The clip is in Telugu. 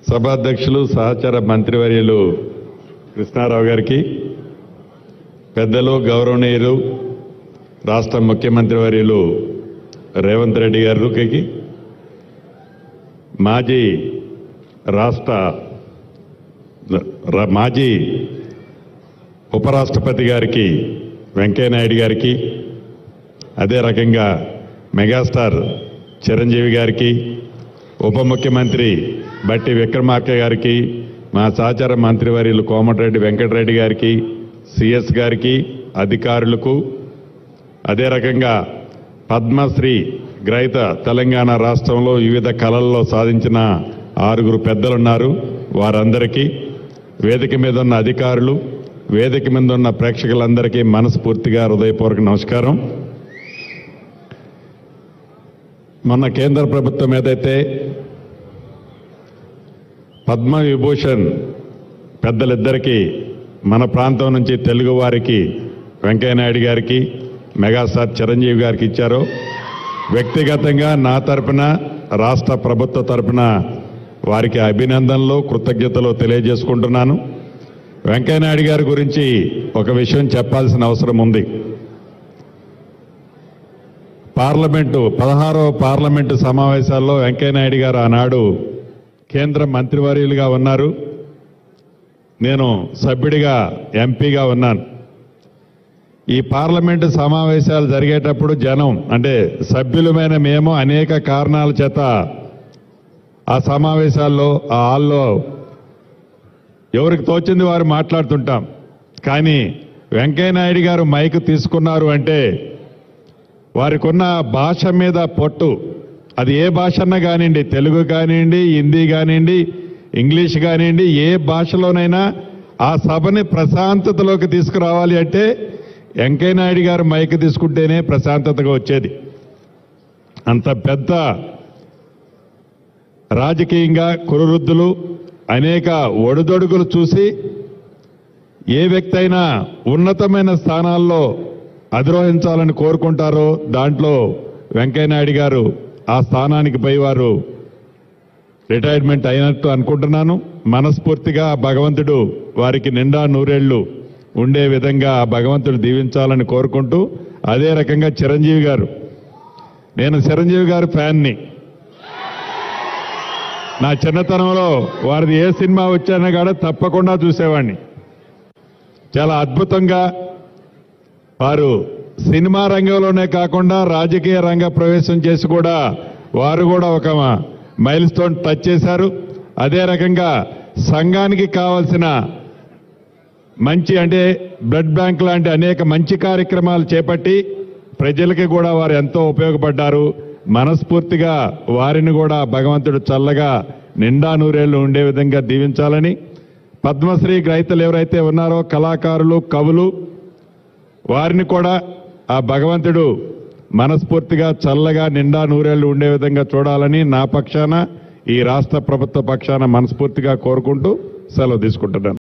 సభాధ్యక్షులు సహచర మంత్రివర్యులు కృష్ణారావు గారికి, పెద్దలు గౌరవనీయులు రాష్ట్ర ముఖ్యమంత్రి వర్యులు రేవంత్ రెడ్డి గారికి, మాజీ ఉపరాష్ట్రపతి గారికి వెంకయ్యనాయుడు గారికి, అదే రకంగా మెగాస్టార్ చిరంజీవి గారికి, ఉప ముఖ్యమంత్రి బట్టి విక్రమార్క గారికి, మా సహచర మంత్రివర్యులు కోమటిరెడ్డి వెంకటరెడ్డి గారికి, సిఎస్ గారికి, అధికారులకు, అదే రకంగా పద్మశ్రీ గ్రహీత తెలంగాణ రాష్ట్రంలో వివిధ కళల్లో సాధించిన 6 పెద్దలున్నారు. వారందరికీ, వేదిక మీద ఉన్న అధికారులు, వేదిక మీద ఉన్న ప్రేక్షకులందరికీ మనస్ఫూర్తిగా హృదయపూర్వక నమస్కారం. మొన్న కేంద్ర ప్రభుత్వం ఏదైతే పద్మ విభూషణ్ పెద్దలిద్దరికీ మన ప్రాంతం నుంచి తెలుగు వారికి వెంకయ్యనాయుడు గారికి, మెగాస్టార్ చిరంజీవి గారికి ఇచ్చారో, వ్యక్తిగతంగా నా తరపున, రాష్ట్ర ప్రభుత్వ తరపున వారికి అభినందనలు, కృతజ్ఞతలు తెలియజేసుకుంటున్నాను. వెంకయ్యనాయుడు గారి గురించి ఒక విషయం చెప్పాల్సిన అవసరం ఉంది. 16వ పార్లమెంటు సమావేశాల్లో వెంకయ్యనాయుడు గారు ఆనాడు కేంద్ర మంత్రివర్యులుగా ఉన్నారు. నేను సభ్యుడిగా ఎంపీగా ఉన్నాను. ఈ పార్లమెంటు సమావేశాలు జరిగేటప్పుడు జనం అంటే సభ్యులమైన మేము అనేక కారణాల చేత ఆ సమావేశాల్లో, ఆ హాల్లో ఎవరికి తోచింది వారు మాట్లాడుతుంటాం. కానీ వెంకయ్యనాయుడు గారు మైక్ తీసుకున్నారు అంటే వారికి ఉన్న భాష మీద పొట్టు, అది ఏ భాష అన్నా కానివ్వండి, తెలుగు కానివ్వండి, హిందీ కానివ్వండి, ఇంగ్లీష్ కానివ్వండి, ఏ భాషలోనైనా ఆ సభని ప్రశాంతతలోకి తీసుకురావాలి అంటే వెంకయ్యనాయుడు గారు మైక్ తీసుకుంటేనే ప్రశాంతతగా వచ్చేది. అంత పెద్ద రాజకీయంగా కురువృద్ధులు, అనేక ఒడిదొడుగులు చూసి ఏ వ్యక్తి అయినా ఉన్నతమైన స్థానాల్లో అధిరోహించాలని కోరుకుంటారో దాంట్లో వెంకయ్యనాయుడు గారు ఆ స్థానానికి పోయి వారు రిటైర్మెంట్ అయినట్టు అనుకుంటున్నాను. మనస్ఫూర్తిగా భగవంతుడు వారికి నిండా నూరేళ్లు ఉండే విధంగా భగవంతుడు దీవించాలని కోరుకుంటూ, అదే రకంగా చిరంజీవి గారు, నేను చిరంజీవి గారి ఫ్యాన్ని. నా చిన్నతనంలో వారిది ఏ సినిమా వచ్చానో కూడా తప్పకుండా చూసేవాడిని. చాలా అద్భుతంగా వారు సినిమా రంగంలోనే కాకుండా రాజకీయ రంగ ప్రవేశం చేసి కూడా వారు కూడా ఒక మైల్ స్టోన్ టచ్ చేశారు. అదే రకంగా సంఘానికి కావాల్సిన మంచి అంటే బ్లడ్ బ్యాంక్ లాంటి అనేక మంచి కార్యక్రమాలు చేపట్టి ప్రజలకి కూడా వారు ఎంతో ఉపయోగపడ్డారు. మనస్ఫూర్తిగా వారిని కూడా భగవంతుడు చల్లగా నిండా నూరేళ్లు ఉండే విధంగా దీవించాలని, పద్మశ్రీ గ్రహీతలు ఎవరైతే ఉన్నారో కళాకారులు, కవులు, వారిని కూడా ఆ భగవంతుడు మనస్ఫూర్తిగా చల్లగా నిండా నూరేళ్లు ఉండే విధంగా చూడాలని నా పక్షాన, ఈ రాష్ట్ర ప్రభుత్వ పక్షాన మనస్ఫూర్తిగా కోరుకుంటూ సెలవు తీసుకుంటున్నాను.